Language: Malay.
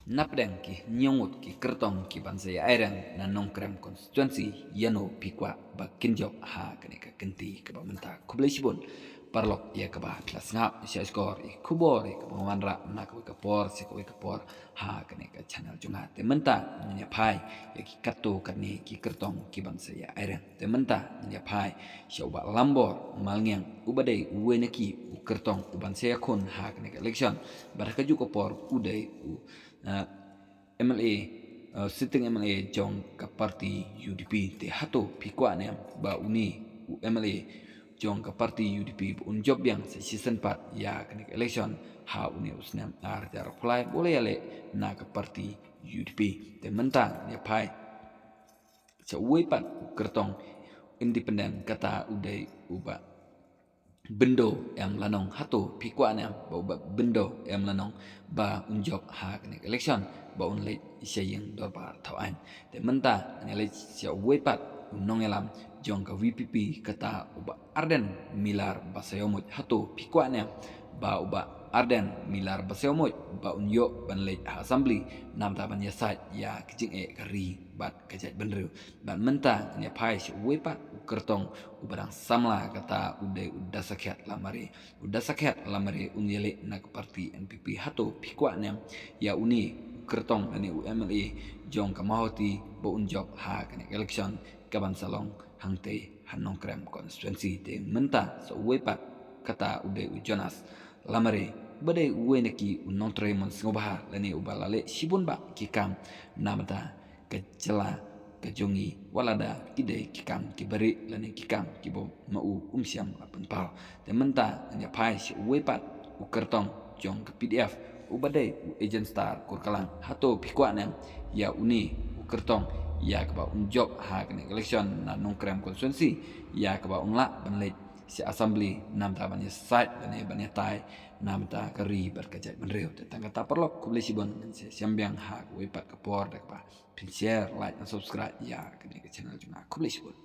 Napdeng ki nyongut ki kertong ki bansaya airang na nongkrem konstituensi yano pikwa ba kinjok ha kene ka kenti ka ba menta kublai sibon parlok ya ka ba tlas ngap sia skor I kubor ka ba wanra na ka por si ka por ha kene ka channel junga te menta nya pai ya ki kato kane ki kertong ki bansaya airang te menta nya pai sia ba lambor malngiang ubadai uweneki kertong uban saya kon ha kene ka election baraka ju ko por udai MLA sitting MLA jong ka parti UDP te hato pikwa ne ba uni MLA jong ka parti UDP un job yang sa season 4 ya kene election ha uni usnam ar jar apply boleh ale na ka parti UDP te mentang ne pai sa uai pat kertong independen kata udai uba bendo em lanong hato pikwa ne ba bendo em lanong ba unjob ha kene election ba un le sayeng dorbar thawan te menta ne le sia wepat unong elam jong ka VPP kata uba arden milar basayomot hato pikwa ne ba uba arden milar basayomot ba unyo ban le assembly nam ta ban yasat ya kijing kari bat kajat benru ban menta ne pai sia wepat kertong ubarang samla kata udah sakit lamari unyele nak parti NPP hato pikwa nem ya uni kertong ani UMLA jong kamahoti bo unjok ha kene election kaban salong hangte hanong krem constituency te menta so wepat kata Jonas lamari badai uweneki unong tremon singobah lani ubalale sibun ba kikam namata kecela kejongi walada kidai kikam kibari lani kikam kibo mau umsiam apun pal te menta nya pai si wepat ukertong jong ke PDF ubadai agent star kurkalang hato pikwa nem ya uni ukertong ya keba unjob ha kene election na nongkrem konstituensi ya keba ungla banlet si assembly nam ta banya site lani banya tai nam ta kari berkajat menreu tentang kata perlok kubli sibon siambiang ha wepat kepor dak pa share, like, dan subscribe ya ke channel juga. Aku boleh sebut.